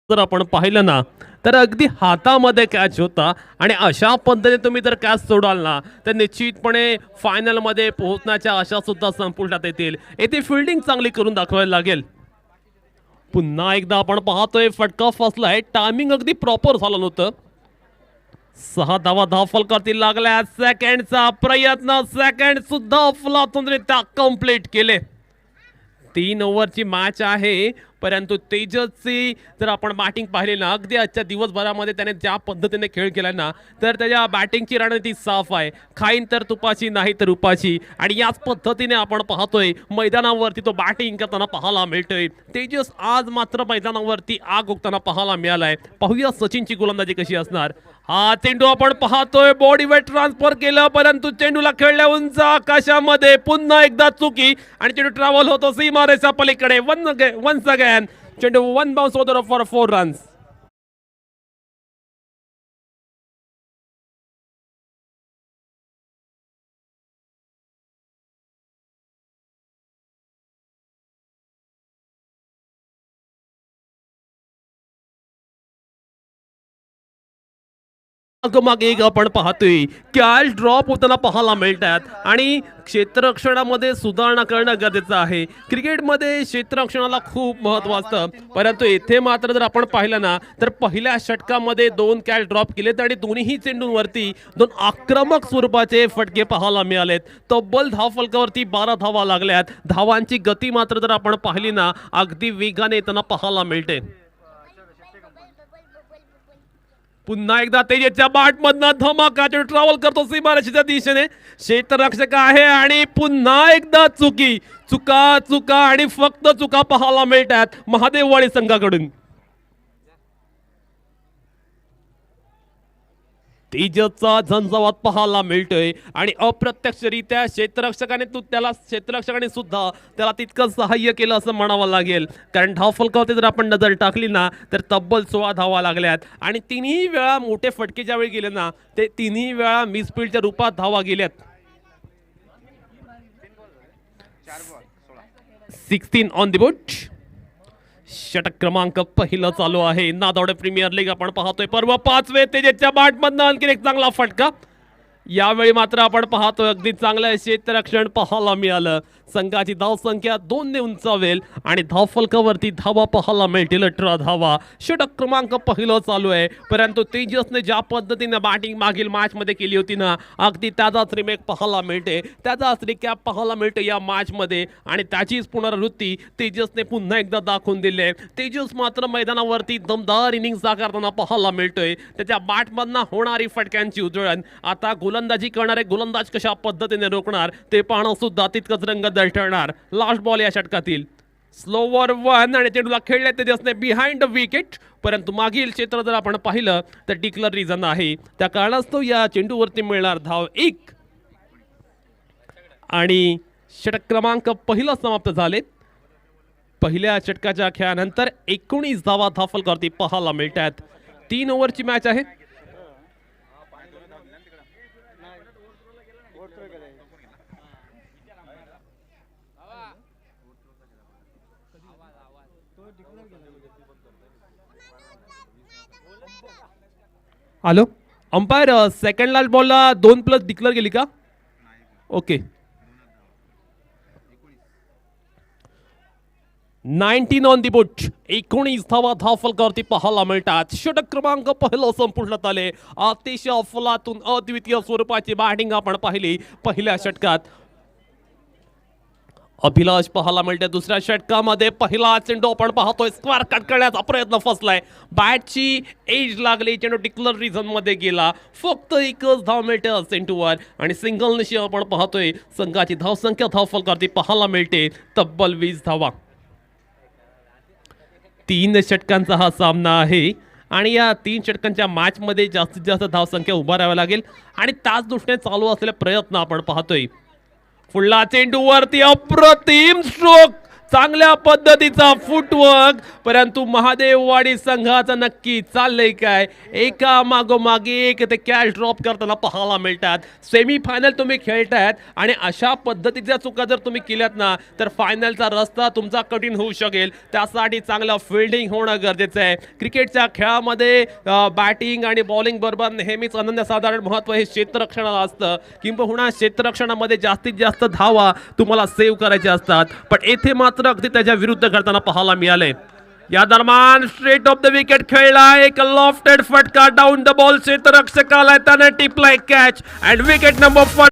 जर आपण पाहिलं ना तर अगदी हातामध्ये कॅच होता आणि अशा पद्धतीने तुम्ही जर कॅच सोडाल ना तर निश्चितपणे फायनलमध्ये पोहोचण्याच्या आशा सुद्धा संपुष्टात येतील. येथे फिल्डिंग चांगली करून दाखवायला लागेल. पुन्हा एकदा आपण पाहतोय फटका फसलाय, टायमिंग अगदी प्रॉपर झालं नव्हतं. 6 धावा धावफलकावरती लागल्या. सेकंडचा प्रयत्न, सेकंड सुद्धा अफलातूनरित्या कंप्लीट केले. 3 ओव्हरची मॅच आहे, परंतु तेजसची जर आपण बॅटिंग पाहिली ना अगदी आजच्या दिवसभरामध्ये त्याने ज्या पद्धतीने खेळ केला ना तर त्याच्या बॅटिंगची रणनीती साफ आहे. खाईन तर तुपाची नाही तर उपाची, आणि याच पद्धतीने आपण पाहतोय मैदानावरती तो बॅटिंग करताना पाहायला मिळतोय. तेजस आज मात्र मैदानावरती आग ओकताना पाहायला मिळालाय. पाहूया सचिनची गोलंदाजी कशी असणार. हा चेंडू आपण पाहतोय बॉडी वेट ट्रान्सफर केलं, परंतु चेंडूला खेळल्या उंच आकाशामध्ये पुन्हा एकदा चुकी आणि चेंडू ट्रॅव्हल होतो सीमारेषा पलीकडे. वन्स अगेन चेंडू one bounce over for 4 runs. मागे एक आपण पाहतोय कॅच ड्रॉप होताना पाहायला मिळतात आणि क्षेत्ररक्षणामध्ये सुधारणा करणं गरजेचं आहे. क्रिकेटमध्ये क्षेत्ररक्षणाला खूप महत्त्व असतं, परंतु येथे मात्र जर आपण पाहिलं ना तर पहिल्या षटकामध्ये 2 कॅच ड्रॉप केलेत आणि दोन्ही चेंडूंवरती 2 आक्रमक स्वरूपाचे फटके पाहायला मिळालेत. तब्बल धावफलकावरती 12 धावा लागल्यात. धावांची गती मात्र जर आपण पाहिली ना अगदी वेगाने येताना पाहायला मिळते. पुन्हा एकदा तेजसच्या बॅटमधनं धमाका ट्रॅव्हल करतो सीमारेषेच्या दिशेने. क्षेत्ररक्षक आहे आणि पुन्हा एकदा चुका चुका आणि फक्त चुका पाहायला मिळतात महादेववाडी संघाकडून. तेजसचा झंझावात पाहायला मिळतोय आणि अप्रत्यक्षरित्या क्षेत्ररक्षकाने सुद्धा त्याला तितकं सहाय्य केलं असं म्हणावं लागेल. कारण धावफलकावरती जर आपण नजर टाकली ना तर तब्बल 16 धावा लागल्यात आणि तिन्ही वेळा मोठे फटके ज्यावेळी गेले ना ते तिन्ही वेळा मिसफील्डच्या रूपात धावा गेल्यात. 16 ऑन द बोर्ड. षटक क्रमांक पहिलं चालू आहे. नादवडे प्रीमियर लीग आपण पाहतोय. पर्व 5वे तेजसच्या बॅटमधनं आणखी एक चांगला फटका. यावेळी मात्र आपण पाहतोय अगदी चांगलं क्षेत्ररक्षण पाहायला मिळालं. संघाची धावसंख्या 2 ने उंचावेल आणि धावफलकावरती धावा पाहायला मिळतील 18 धावा. षटक क्रमांक पहिलं चालू आहे, परंतु तेजसने ज्या पद्धतीने बॅटिंग मागील मॅचमध्ये केली होती ना अगदी त्याचाच रिमेक पाहायला मिळते, त्याचाच रिकॅप पाहायला मिळते या मॅचमध्ये आणि त्याचीच पुनरावृत्ती तेजसने पुन्हा एकदा दाखवून दिली आहे. तेजस मात्र मैदानावरती दमदार इनिंग साकारताना पाहायला मिळतोय. त्याच्या बॅटमधनं होणारी फटक्यांची उधळण, आता गोलंदाजी करणारे गोलंदाज कशा पद्धतीने रोखणार ते पाहणं सुद्धा तितकंच रंगत ठरणार. लास्ट बॉल या षटकातील स्लोवर 1 आणि चेंडूला खेळले तेजसने बिहाइंड द विकेट, परंतु मागील क्षेत्र जर आपण पाहिलं तर डिक्लर रिझन आहे, त्या कारणास्तव या चेंडूवरती मिळणार धाव 1 आणि षटक क्रमांक पहिला समाप्त झाले. पहिल्या षटकाच्या खेळानंतर 19 धावा धावफलकावरती पाहायला मिळतात. 3 ओव्हरची मॅच आहे. हॅलो अंपायर, सेकंड लास्ट बॉलला 2+ डिक्लेअर केली का? ओके. 19 ऑन दी बोट. 19 धावा धावफलकावरती पाहायला मिळतात. षटक क्रमांक पहिलं संपुष्टात आले. अतिशय अफलातून अद्वितीय स्वरूपाची बॅटिंग आपण पाहिली पहिल्या षटकात. अभिलाष पाहायला मिळते दुसऱ्या षटकामध्ये. पहिला चेंडू आपण पाहतोय स्क्वेअर कट करण्याचा प्रयत्न फसलाय. बॅटची एज लागली, चेंडू डिक्लर रिझन मध्ये गेला. फक्त एकच धाव मिळते चेंडूवर आणि सिंगल निशी आपण पाहतोय. संघाची धावसंख्या धावफलकावरती पाहायला मिळते तब्बल 20 धावा. 3 षटकांचा हा सामना आहे आणि या 3 षटकांच्या मॅचमध्ये जास्तीत जास्त धावसंख्या उभारावी लागेल आणि त्याच दृष्टीने चालू असलेले प्रयत्न आपण पाहतोय. फुल्ला चेंडूवरती अप्रतिम स्ट्रोक चांगल्या पद्धतीचा फुटवर्क, परंतु महादेववाडी संघाचं नक्की चाललंय काय, एका मागोमागे एक ते कॅच ड्रॉप करताना पाहायला मिळतात. सेमी फायनल तुम्ही खेळतायत आणि अशा पद्धतीच्या चुका जर तुम्ही केल्यात ना तर फायनलचा रस्ता तुमचा कठीण होऊ शकेल. त्यासाठी चांगलं फिल्डिंग होणं गरजेचं आहे. क्रिकेटच्या खेळामध्ये बॅटिंग आणि बॉलिंग बरोबर नेहमीच अनन्यसाधारण महत्त्व हे क्षेत्ररक्षणाला असतं. किंबहुना क्षेत्ररक्षणामध्ये जास्तीत जास्त धावा तुम्हाला सेव्ह करायच्या असतात, पण येथे मात्र अगदी त्याच्या विरुद्ध करताना पाहायला मिळाले. या दरम्यान स्ट्रेट ऑफ द विकेट खेळला एक लॉफ्टेड फटका डाऊन द बॉल क्षेत्ररक्षकाला, त्याने टिपलाय catch and wicket number 4.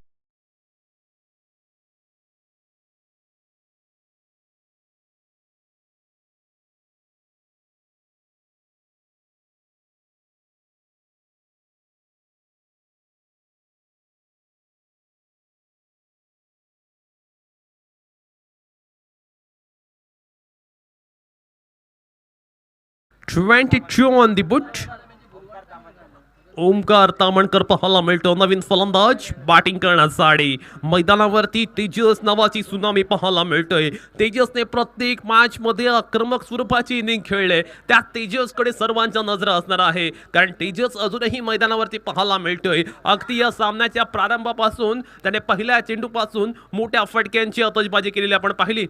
(22 on the boot). Omkar Tamankar पाहायला मिळतो नवीन फलंदाज बॅटिंग करण्यासाठी. मैदानावरती तेजस नावाची सुनामी पाहायला मिळतोय. तेजसने प्रत्येक मॅच मध्ये आक्रमक स्वरूपाची इनिंग खेळले. त्या तेजसकडे सर्वांच्या नजर असणार आहे, कारण तेजस अजूनही मैदानावरती पाहायला मिळतोय. अगदी या सामन्याच्या प्रारंभापासून त्याने पहिल्या चेंडूपासून मोठ्या फटक्यांची आतषबाजी केलेली आपण पाहिली.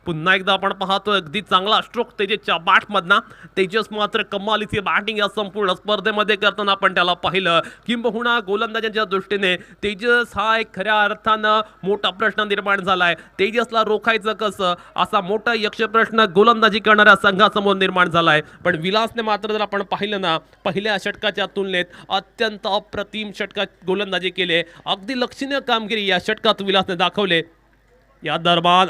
पुन्हा एकदा आपण पाहतोय अगदी चांगला स्ट्रोक तेजसच्या बॅटमधना. तेजस मात्र कमालीची बॅटिंग या संपूर्ण स्पर्धेमध्ये करताना आपण त्याला पाहिलं. किंबहुना गोलंदाजांच्या दृष्टीने तेजस हा एक खऱ्या अर्थानं मोठा प्रश्न निर्माण झालाय. तेजसला रोखायचं कसं असा मोठा यक्ष प्रश्न गोलंदाजी करणाऱ्या संघासमोर निर्माण झालाय. पण विलासने मात्र जर आपण पाहिलं ना, पहिल्या षटकाच्या तुलनेत अत्यंत अप्रतिम षटकात गोलंदाजी केली. अगदी लक्षणीय कामगिरी या षटकात विलासने दाखवले. या दरम्यान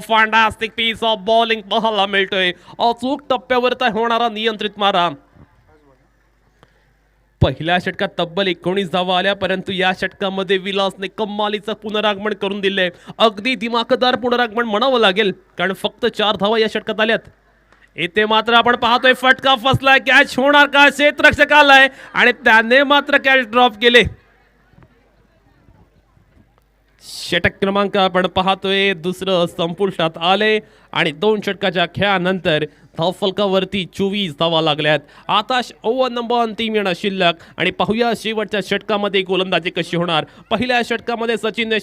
फॅन्टास्टिक पीस ऑफ बॉलिंग पाहायला मिळतोय. अचूक टप्प्यावर होणारा नियंत्रित मारा. पहिल्या षटकात तब्बल 19 धावा आल्या, परंतु या षटकामध्ये विलासने कमालीचं पुनरागमन करून दिले. अगदी दिमाखदार पुनरागमन म्हणावं लागेल, कारण फक्त 4 धावा या षटकात आल्यात. येथे मात्र आपण पाहतोय फटका फसलाय. कॅच होणार का, क्षेत्ररक्षक आलाय आणि त्याने मात्र कॅच ड्रॉप केले. षटक क्रमांक आपण पाहतोय दुसरं संपुष्टात आले आणि 2 षटकाच्या खेळानंतर धावफलकावरती 24 धावा लागल्यात. आता ओव्हर नंबर अंतिम येणं शिल्लक आणि पाहूया शेवटच्या षटकामध्ये गोलंदाजी कशी होणार. पहिल्या षटकामध्ये सचिनने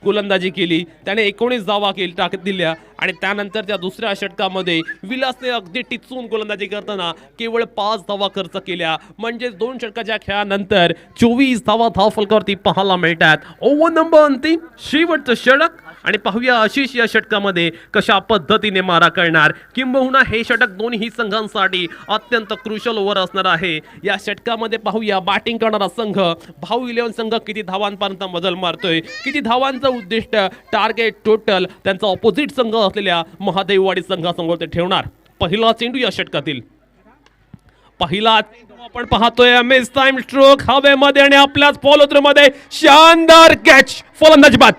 गोलंदाजी केली, त्याने 19 धावा दिल्या आणि त्यानंतरच्या दुसऱ्या षटकामध्ये विलासने अगदी टिचून गोलंदाजी करताना केवळ 5 धावा खर्च केल्या. म्हणजे 2 षटकाच्या खेळानंतर 24 धावा धावफलकावरती पाहायला मिळतात. ओव्हर नंबर अंतिम शेवटचं षटक आणि पाहूया आशिष या षटकामध्ये कशा पद्धतीने मारा करणार. किंबहुना हे षटक दोन्ही संघांसाठी अत्यंत क्रुशल ओव्हर असणार आहे. या षटकामध्ये पाहूया बॅटिंग करणारा संघ भाऊ 11 संघ किती धावांपर्यंत मजल मारतोय, किती धावांचं उद्दिष्ट टार्गेट टोटल त्यांचा ऑपोजिट संघ असलेल्या महादेववाडी संघासमोर ते ठेवणार. पहिला चेंडू या षटकातील पहिला आपण पाहतोय मिस टाइम स्ट्रोक हवेमध्ये आणि आपल्याच फॉलो थ्रू मध्ये शानदार कॅच, फलंदाजी बाद.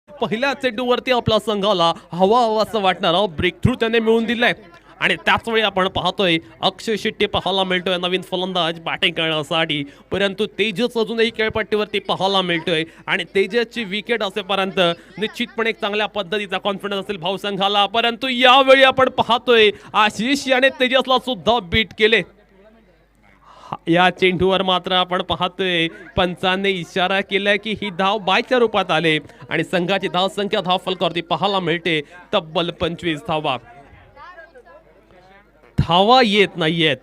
पहिल्या चेंडूवरती आपल्या संघाला हवा असं वाटणारा ब्रेक थ्रू त्याने मिळवून दिलाय आणि त्याच वेळी आपण पाहतोय अक्षय शेट्टी पाहायला मिळतोय नवीन फलंदाज बॅटिंग करण्यासाठी. परंतु तेजस अजूनही खेळपट्टीवरती पाहायला मिळतोय आणि तेजसची विकेट असेपर्यंत निश्चितपणे एक चांगल्या पद्धतीचा कॉन्फिडन्स असेल भाऊ संघाला. परंतु यावेळी आपण पाहतोय आशिष याने तेजसला सुद्धा बीट केले. या चेंडूवर मात्र आपण पाहतोय पंचांनी इशारा केलाय की ही धाव बायच्या रूपात आले आणि संघाची धाव संख्या धाव फलकावरती पाहायला मिळते तब्बल 25 धावा. धावा येत नाहीयेत,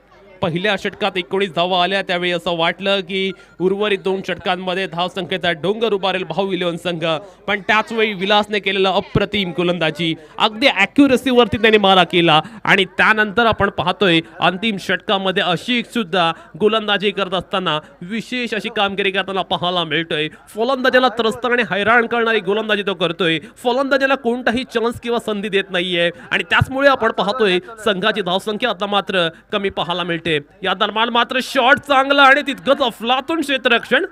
पहिल्या षटकात 19 धावा आल्या त्यावेळी असं वाटलं की उर्वरित 2 षटकांमध्ये धावसंख्येचा डोंगर उभारेल भाऊ इलेव्हन संघ, पण त्याच वेळी विलासने केलेलं अप्रतिम गोलंदाजी, अगदी ॲक्युरसीवरती त्याने मारा केला आणि त्यानंतर आपण पाहतोय अंतिम षटकामध्ये अशीक सुद्धा गोलंदाजी करत असताना विशेष अशी कामगिरी करताना पाहायला मिळतोय. फलंदाजाला त्रस्त आणि हैराण करणारी गोलंदाजी तो करतोय. फलंदाजाला कोणताही चान्स किंवा संधी देत नाहीये आणि त्याचमुळे आपण पाहतोय संघाची धावसंख्या आता मात्र कमी पाहायला मिळते. या दरम्यान मात्र शॉट चांगला आणि तितकंच अफलातून क्षेत्ररक्षण,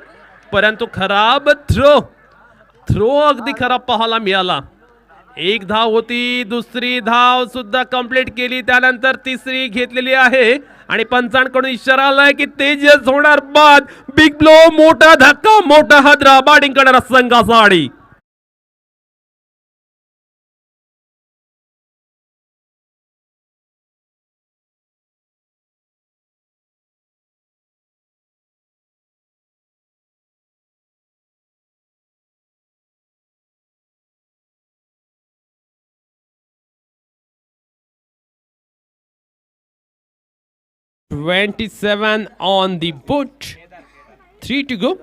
परंतु खराब थ्रो अगदी खराब पाहायला मिळाला. एक धाव होती, दुसरी धाव सुद्धा कंप्लीट केली, त्यानंतर तिसरी घेतलेली आहे आणि पंचांकडून इशारा आलाय की तेजस होणार बाद. बिग ब्लो, मोठा धक्का, मोठा हादरा, बॅटिंग करणारा संघाचा आणि 27 on the boot, 3 to go.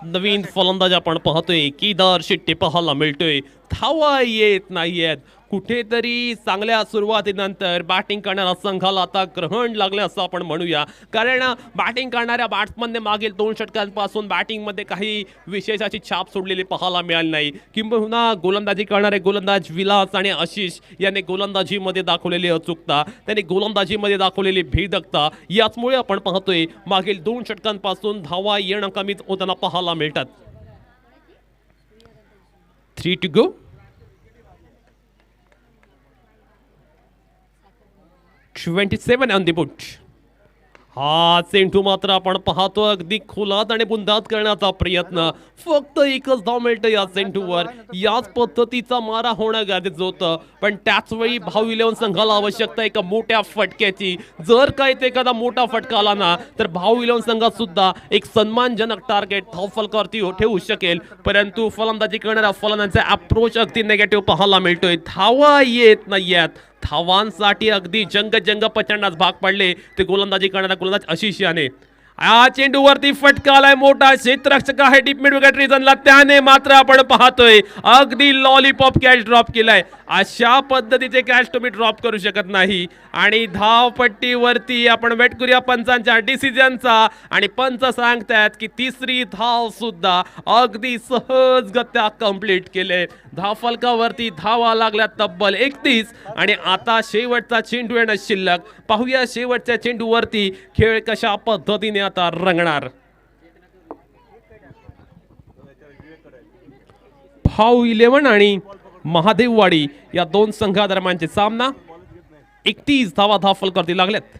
नवीन फलंदाज आपण पाहतोय, केदार शेट्टी पाहायला मिळतोय. धावा येत नाहीयेत. कुठेतरी चांगल्या सुरुवातीनंतर बॅटिंग करणाऱ्या संघाला आता ग्रहण लागले असं आपण म्हणूया, कारण बॅटिंग करणाऱ्या बॅट्समनने मागील 2 षटकांपासून बॅटिंगमध्ये काही विशेषाची छाप सोडलेली पाहायला मिळाली नाही. किंबहुना गोलंदाजी करणारे गोलंदाज विलास आणि आशिष यांनी गोलंदाजीमध्ये दाखवलेली अचूकता, त्यांनी गोलंदाजीमध्ये दाखवलेली भेदकता, याचमुळे आपण पाहतोय मागील 2 षटकांपासून धावा येणं कमीच होताना पाहायला मिळतात. 3 to go. 27 on the boot. हा चेंडू मात्र आपण पाहतो अगदी खोलात आणि बुंदात करण्याचा प्रयत्न. फक्त एकच धाव मिळतं या चेंडूवर. याच पद्धतीचा मारा होणं गरजेचं होतं, पण त्याच वेळी भाऊ इलेव्हन संघाला आवश्यकता एका मोठ्या फटक्याची. जर काय ते एखादा मोठा फटका आला ना, तर भाऊ इलेव्हन संघात सुद्धा एक सन्मानजनक टार्गेट धावफलकावरती ठेवू शकेल, परंतु फलंदाजी करणाऱ्या फलंदाजाचा अप्रोच अगदी निगेटिव्ह पाहायला मिळतोय. धावा येत नाहीयेत. धावांसाठी अगदी जंग पचडण्यास भाग पडले ते गोलंदाजी करणारा गोलंदाज आशिष याने. या चेंडूवरती फटका आलाय, मोठा क्षेत्ररक्षक आहे डीप मिड विकेट रिजनला, त्याने मात्र आपण पाहतोय अगदी लॉलीपॉप कॅच ड्रॉप केलाय. अशा पद्धतीचे कॅच तुम्ही ड्रॉप करू शकत नाही आणि धावपट्टीवरती आपण वेट करूया पंचांच्या डिसिजनचा आणि पंच सांगतात की तिसरी धाव सुद्धा अगदी सहजगत्या कंप्लीट केले. धावफलकावरती धावा लागल्या तब्बल 31 आणि आता शेवटचा चेंडू येणं शिल्लक. पाहूया शेवटच्या चेंडूवरती खेळ कशा पद्धतीने आता रंगणार. भाऊ इलेव्हन आणि महादेववाडी या 2 संघादरम्यानचे सामना. 31 धावा धावफलकावरती लागल्यात.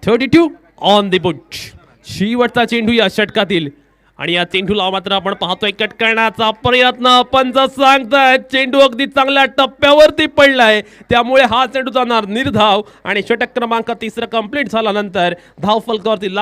(32 ऑन द बुट. शेवटचा चेंडू या षटकातील आणि या चेंडूला मात्र आपण पाहतोय कट करण्याचा प्रयत्न. पंच सांगतायत चेंडू अगदी चांगल्या टप्प्यावरती पडलाय, त्यामुळे हा चेंडू जाणार निर्धाव आणि षटक क्रमांक 3 कंप्लीट झाल्यानंतर धावफलकावरती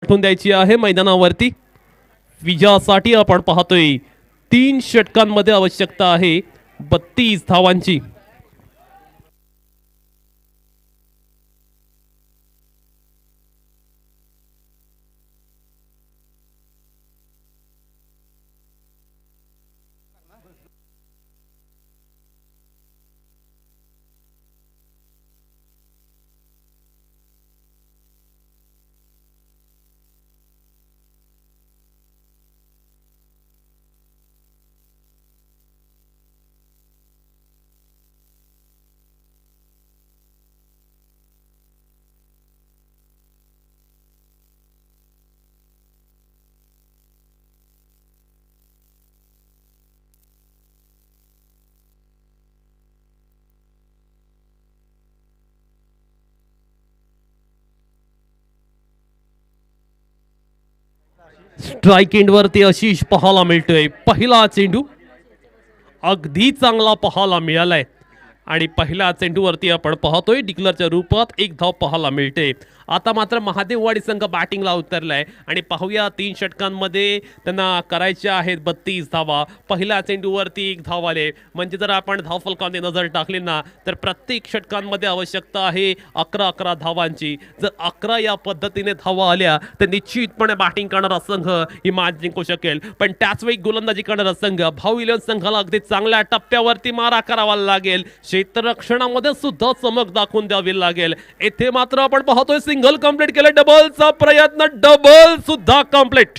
पाठवून द्यायची आहे मैदानावरती. विजयासाठी आपण पाहतोय 3 षटकांमध्ये आवश्यकता आहे 32 धावांची. स्ट्राईक एंडवरती आशिष पाहायला मिळतोय. पहिला चेंडू अगदी चांगला पाहायला मिळालाय आणि पहिल्या चेंडूवरती आपण पाहतोय डिक्लरच्या रूपात 1 धाव पाहायला मिळते. आता मात्र महादेववाडी संघ बॅटिंगला उतरलाय आणि पाहूया 3 षटकांमध्ये त्यांना करायच्या आहेत 32 धावा. पहिल्या चेंडूवरती 1 धाव आले, म्हणजे जर आपण धावफलकाने नजर टाकली ना तर प्रत्येक षटकांमध्ये आवश्यकता आहे 11-11 धावांची. जर 11 या पद्धतीने धावा आल्या तर निश्चितपणे बॅटिंग करणारा संघ ही मॅच जिंकू शकेल. पण त्याचवेळी गोलंदाजी करणारा संघ भाऊ इलेव्हन संघाला अगदी चांगल्या टप्प्यावरती मारा करावा लागेल. क्षेत्ररक्षणामध्ये सुद्धा चमक दाखवून द्यावी लागेल. येथे मात्र आपण पाहतोय सिंगल कंप्लीट केलं, डबलचा प्रयत्न, डबल सुद्धा कंप्लीट.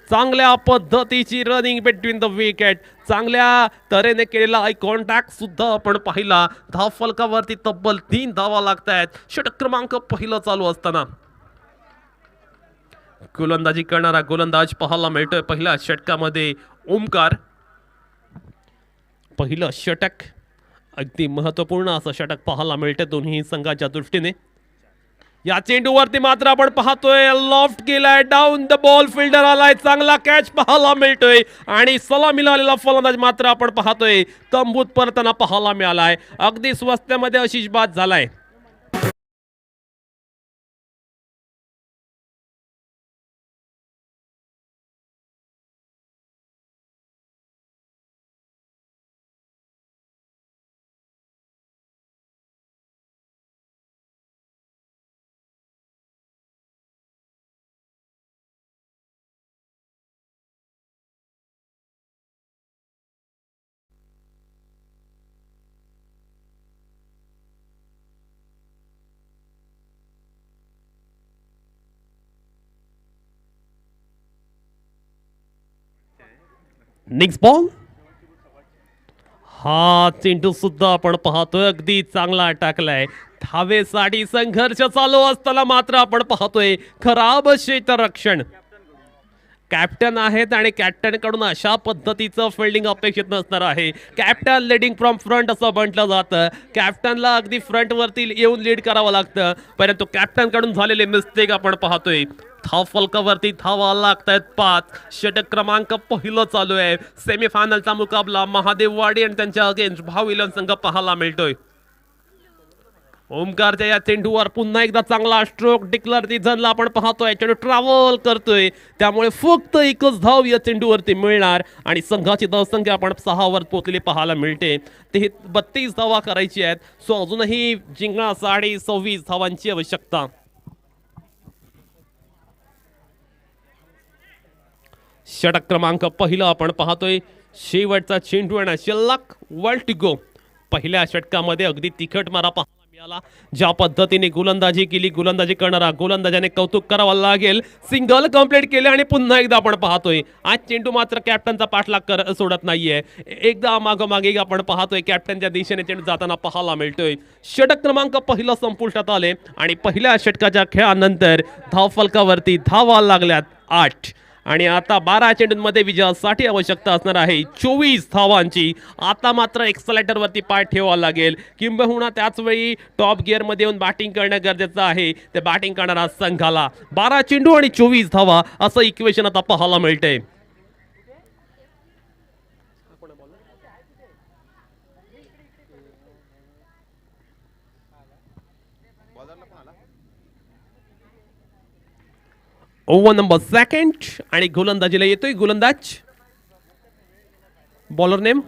चांगल्या पद्धतीची रनिंग बिटवीन द विकेट, चांगल्या तऱ्हेने केलेला आय कॉन्टॅक्ट सुद्धा आपण पाहिला. धाव फलकावरती तब्बल 3 धावा लागत आहेत षटक क्रमांक पहिलं चालू असताना. गोलंदाजी करणारा गोलंदाज पाहायला मिळतोय पहिल्या षटकामध्ये ओमकार. पहिलं षटक अगदी महत्वपूर्ण असं षटक पाहायला मिळते दोन्ही संघाच्या दृष्टीने. या चेंडूवरती मात्र आपण पाहतोय लॉफ्ट केलाय, डाऊन द बॉल, फिल्डर आलाय, चांगला कॅच पाहायला मिळतोय आणि सलामीला आलेला फलंदाज मात्र आपण पाहतोय तंबूत परतना पाहायला मिळालाय. अगदी स्वस्त्यामध्ये आशिष बाद झालाय. Next ball. हा चेंडू सुद्धा आपण पाहतोय अगदी चांगला टाकलाय. धावेसाठी संघर्ष चालू असताना मात्र आपण पाहतोय खराब क्षेत्ररक्षण. कॅप्टन आहेत आणि कॅप्टन कडून अशा पद्धतीचं फिल्डिंग अपेक्षित नसणार आहे. कॅप्टन लीडिंग फ्रॉम फ्रंट असं म्हटलं जातं. कॅप्टनला अगदी फ्रंट वरती येऊन लीड करावं लागतं, परंतु कॅप्टन कडून झालेले मिस्टेक आपण पाहतोय. धाव फलकावरती धावा लागतायत 5. षटक क्रमांक पहिलं चालू आहे. सेमीफायनलचा मुकाबला महादेववाडी आणि त्यांच्या अगेन्स्ट भाऊ इलेव्हन संघ पाहायला मिळतोय. ओमकारच्या या चेंडूवर पुन्हा एकदा चांगला स्ट्रोक. डिक्लर रिझनला आपण पाहतोय चेंडू ट्रॅव्हल करतोय, त्यामुळे फक्त 1च धाव या चेंडूवरती मिळणार आणि संघाची धावसंख्या आपण 6 वर पोहोचलेली पाहायला मिळते. ते 32 धावा करायची आहेत. सो अजूनही जिंकण्यासाठी 26 धावांची आवश्यकता. षटक क्रमांक पहिलं आपण पाहतोय. शेवटचा चेंडू आणि शिल्लक 1 टू गो. पहिल्या षटकामध्ये अगदी तिखट मारा पाहायला मिळाला. ज्या पद्धतीने गोलंदाजी केली, गोलंदाजी करणारा गोलंदाजाने कौतुक करावं लागेल. सिंगल कंप्लीट केले आणि पुन्हा एकदा आपण पाहतोय आज चेंडू मात्र कॅप्टनचा पाठलाग सोडत नाहीये. एकदा मागोमागे आपण पाहतोय कॅप्टनच्या दिशेने चेंडू जाताना पाहायला मिळतोय. षटक क्रमांक पहिलं संपुष्टात आले आणि पहिल्या षटकाच्या खेळानंतर धावफलकावरती धावा लागल्यात 8 आणि आता 12 चेंडूंमध्ये विजयासाठी आवश्यकता असणार आहे 24 धावांची. आता मात्र एक्सलेटरवरती पाय ठेवावा लागेल, किंबहुना त्याच वेळी टॉप गिअरमध्ये येऊन बॅटिंग करणं गरजेचं आहे ते बॅटिंग करणारा संघाला. 12 चेंडू आणि 24 धावा असं इक्वेशन आता पाहायला मिळतंय. ओव्हर नंबर सेकंड आणि गोलंदाजीला येतोय गोलंदाज. बॉलर नेम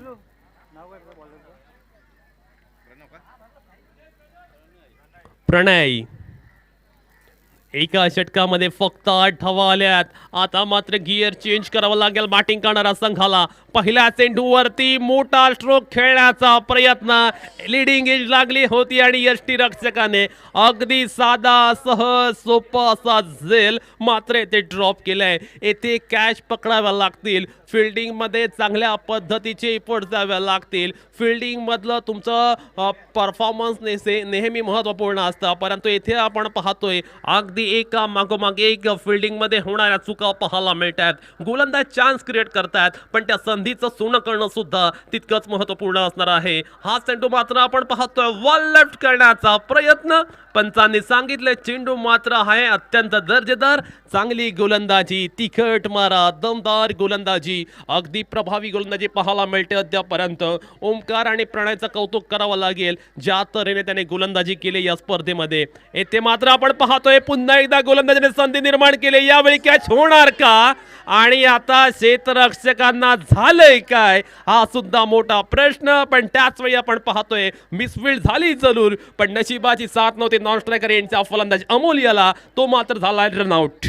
प्रणय. एका षटकामध्ये फक्त 8 धावा आल्यात. आता मात्र गिअर चेंज करावा लागेल बॅटिंग करणारा संघाला. पहिल्या चेंडूवरती मोठा स्ट्रोक खेळण्याचा प्रयत्न, लिडिंग एज लागली होती आणि यष्टीरक्षकाने अगदी साधा सहज सोपा असा झेल मात्र येथे ड्रॉप केलाय. येथे कॅच पकडाव्या लागतील, फिल्डिंग मध्ये चांगल्या पद्धतीचे एफर्ट द्यावे लागतील. फिल्डिंग मधलं तुमचं परफॉर्मन्स नेहमी महत्त्वपूर्ण असतं, परंतु येथे आपण पाहतोय अगदी एका मागोमाग एक फिल्डिंग मध्ये होणाऱ्या चुका पाहायला मिळतात. गोलंदाज चान्स क्रिएट करतात, पण त्या संधीचं सोनं करणं सुद्धा तितकंच महत्त्वपूर्ण असणार आहे. हा चेंडू मात्र आपण पाहतोय वॉल लेफ्ट करण्याचा प्रयत्न. पंचांनी सांगितले चेंडू मात्र आहे अत्यंत दर्जेदार. चांगली गोलंदाजी, तिखट मारा, दमदार गोलंदाजी, अगदी प्रभावी गोलंदाजी पाहायला मिळते अद्यापर्यंत. ओमकार आणि प्रणयचं कौतुक करावं लागेल ज्या तऱ्हेने त्याने गोलंदाजी केली या स्पर्धेमध्ये. येथे मात्र आपण पाहतोय पुन्हा एकदा गोलंदाजीने संधी निर्माण केली. यावेळी कॅच होणार का आणि आता क्षेत्ररक्षकांना झालंय काय हा सुद्धा मोठा प्रश्न. पण त्याच वेळी आपण पाहतोय मिसफील्ड झाली जरूर, पण नशिबाची साथ नव्हती नॉन स्ट्रायकर यांचा फलंदाज अमोलियाला. तो मात्र झाला रनआउट.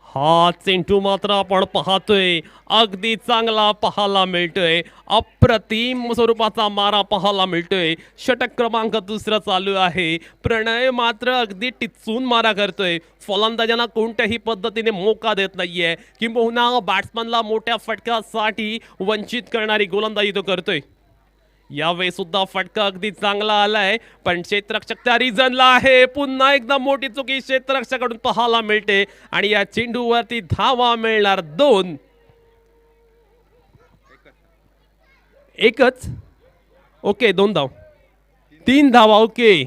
हा चेंडू मात्र आपण पाहतोय अगदी चांगला पाहायला मिळतोय. अप्रतिम स्वरूपाचा मारा पाहायला मिळतोय. षटक क्रमांक 2 चालू आहे. प्रणय मात्र अगदी टिचून मारा करतोय. फलंदाजांना कोणत्याही पद्धतीने मोका देत नाहीये, किंबहुना बॅट्समनला मोठ्या फटक्यासाठी वंचित करणारी गोलंदाजी तो करतोय. यावेळी सुद्धा फटका अगदी चांगला आलाय, पण क्षेत्ररक्षक त्या रिझनला आहे. पुन्हा एकदा मोठी चुकी क्षेत्ररक्षकाकडून पाहायला मिळते आणि या चेंडूवरती धावा मिळणार 2. एकच ओके, 2 धाव, 3 धावा ओके.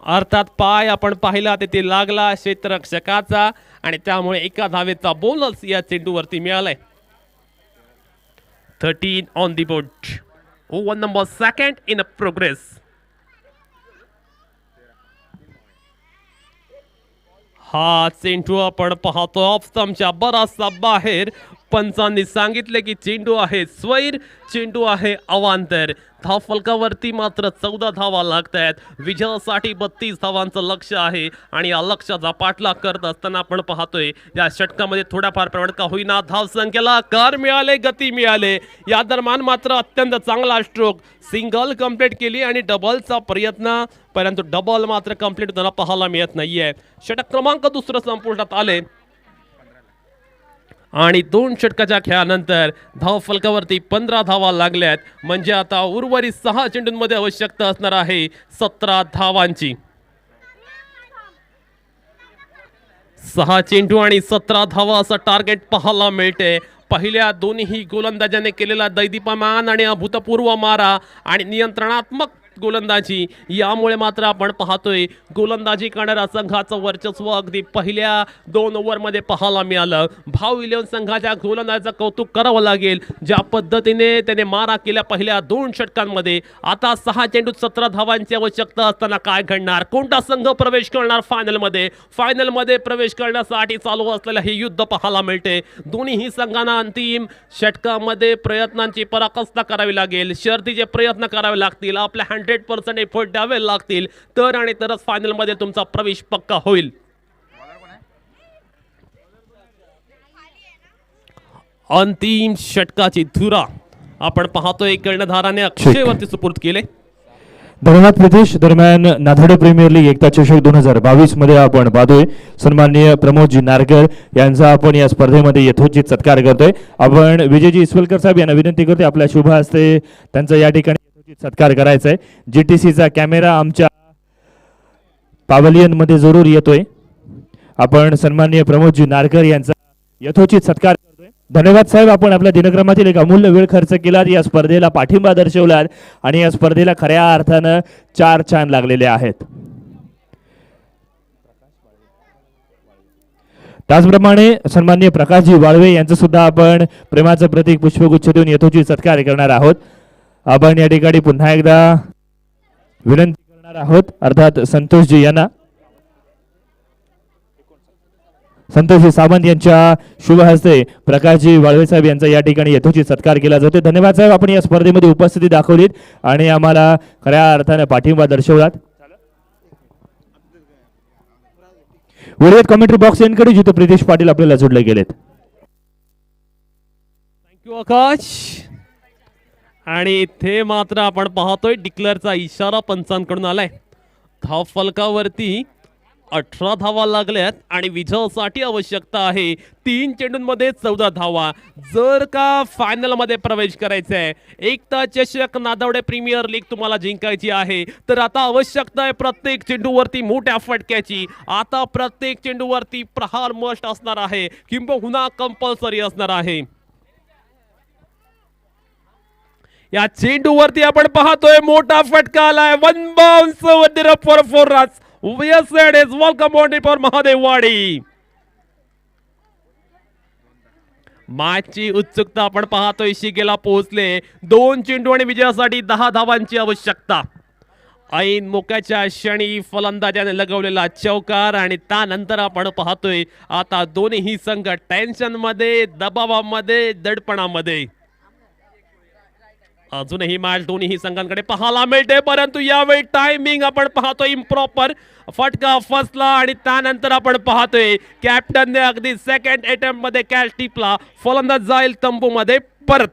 अर्थात पाय आपण पाहिला ते लागला क्षेत्ररक्षकाचा आणि त्यामुळे एका धावेचा बोनस या चेंडूवरती मिळालाय. 13 on the board. Over number second in progress. हा चेंडू आपण पाहतो ऑफ स्टंपच्या बराचसा बाहेर. पंचांनी सांगितले की चेंडू आहे स्वैर, चेंडू आहे अवांतर. धावफलकावरती मात्र 14 धावा लागत आहेत. विजयासाठी 32 धावांचं लक्ष आहे आणि या लक्ष्याचा पाठलाग करत असताना आपण पाहतोय या षटकामध्ये थोड्याफार प्रमाणात का होईना धावसंख्येला आकार मिळाले, गती मिळाले. या दरम्यान मात्र अत्यंत चांगला स्ट्रोक, सिंगल कंप्लीट केली आणि डबलचा प्रयत्न, परंतु डबल मात्र कंप्लीट होताना पाहायला मिळत नाहीये. षटक क्रमांक 2 संपुष्टात आले आणि 2 षटकाच्या खेळानंतर धावफलकावरती 15 धावा लागल्यात. म्हणजे आता उर्वरित 6 चेंडूंमध्ये आवश्यकता असणार आहे 17 धावांची. 6 चेंडू आणि 17 धावा असं टार्गेट पाहायला मिळते. पहिल्या दोन्ही गोलंदाजांनी केलेला दैदिप्यमान आणि अभूतपूर्व मारा आणि नियंत्रणात्मक गोलंदाजी यामुळे मात्र आपण पाहतोय गोलंदाजी करणाऱ्या संघाचं वर्चस्व अगदी पहिल्या 2 ओव्हरमध्ये पाहायला मिळालं. भाव 11 संघाच्या गोलंदाजाचं कौतुक करावं लागेल ज्या पद्धतीने त्याने मारा केल्या पहिल्या 2 षटकांमध्ये. आता 6 चेंडूत 17 धावांची आवश्यकता असताना काय घडणार, कोणता संघ प्रवेश करणार फायनलमध्ये प्रवेश करण्यासाठी चालू असलेलं हे युद्ध पाहायला मिळते. दोन्ही संघांना अंतिम षटकामध्ये प्रयत्नांची पराकाष्ठा करावी लागेल, शर्तीचे प्रयत्न करावे लागतील, आपल्या 100% एफर्ट द्यावे लागतील, तर आणि तरच फायनलमध्ये तुमचा प्रवेश पक्का होईल. अंतिम षटकाची धुरा आपण पाहतोय कर्णधाराने अक्षयवरती सुपूर्द केले. धन्यवाद प्रितेश. दरम्यान नाथाडे प्रीमियर लीग एकता चषक 2022 मध्ये आपण पाहतोय सन्माननीय प्रमोदजी नारकर यांचा आपण या स्पर्धेमध्ये यथोचित सत्कार करतोय. आपण विजयजी इसवलकर साहेब यांना विनंती करतोय आपल्या शुभ हस्ते त्यांचा या ठिकाणी यथोचित सत्कार करायचा आहे. जीटीसीचा कॅमेरा आमच्या पावलियन मध्ये जरूर येतोय. आपण सन्माननीय प्रमोदजी नारकर यांचा यथोचित सत्कार करतोय. धन्यवाद साहेब, आपण आपल्या दिनक्रमातील एक अमूल्य वेळ खर्च केलात, या स्पर्धेला पाठिंबा दर्शवलात आणि या स्पर्धेला खऱ्या अर्थानं 4 चांद लागलेले आहेत. त्याचप्रमाणे सन्माननीय प्रकाशजी वाळवे यांचं सुद्धा आपण प्रेमाचं प्रतीक पुष्पगुच्छ देऊन यथोचित सत्कार करणार आहोत. आपण या ठिकाणी पुन्हा एकदा विनंती करणार आहोत अर्थात संतोषजी यांना, संतोषजी सावंत यांच्या शुभ हस्ते प्रकाशजी वाळवे साहेब यांचा या ठिकाणी यथोचित सत्कार केला जातो. धन्यवाद साहेब, आपण या स्पर्धेमध्ये उपस्थिती दाखवलीत आणि आम्हाला खऱ्या अर्थाने पाठिंबा दर्शवलात. वरील कमेंट्री बॉक्स यांकडे जिथे प्रितेश पाटील आपल्याला जोडले गेलेत. थँक्यू आकाश. आणि इथे मात्र आपण पाहतोय डिक्लेअरचा इशारा पंचांकडून आलाय. धाव फलकावरती 18 धावा लागल्यात आणि विजयासाठी आवश्यकता आहे 3 चेंडूंमध्ये 14 धावा. जर का फायनल मध्ये प्रवेश करायचा आहे, एकता चषक नादवडे प्रीमियर लीग तुम्हाला जिंकायची आहे, तर आता आवश्यकता आहे प्रत्येक चेंडूवरती मोठ्या फटक्याची. आता प्रत्येक चेंडूवरती प्रहार मस्ट असणार आहे, किंबहुना कंपल्सरी असणार आहे. या चेंडूवरती आपण पाहतोय मोठा फटका आलाय. 1 bounce for 4 runs. Yes, it is. Welcome on for महादेववाडी. मॅचची उत्सुकता आपण पाहतोय शिगेला पोहोचले. 2 चेंडू आणि विजयासाठी 10 धावांची आवश्यकता. ऐन मोक्याच्या क्षणी फलंदाजाने लगवलेला चौकार आणि त्यानंतर आपण पाहतोय आता दोन्ही संघ टेन्शन मध्ये, दबावामध्ये, दडपणामध्ये. अजूनही मॅच दोन्ही संघांकडे पाहायला मिळते, परंतु यावेळी टायमिंग आपण पाहतोय इम्प्रॉपर. फटका फसला आणि त्यानंतर आपण पाहतोय कॅप्टनने अगदी सेकंड अटेम्प्ट मध्ये कॅच टिपला. फलंदाज जाईल तंबू मध्ये परत.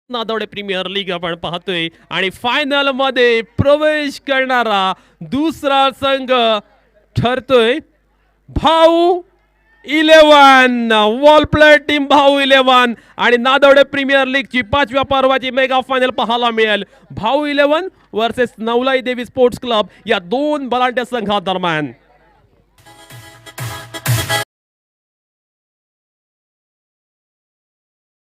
नादवडे प्रीमियर लीग आपण पाहतोय आणि फायनल मध्ये प्रवेश करणारा दुसरा संघ ठरतोय भाऊ 11. वॉल प्ले टीम भाऊ 11 आणि नादवडे प्रीमियर लीग ची 5व्या पर्वाची मेगा फायनल पाहायला मिळेल. भाऊ 11 वर्सेस नवलाई देवी स्पोर्ट्स क्लब या 2 बलाढ्य संघादरम्यान.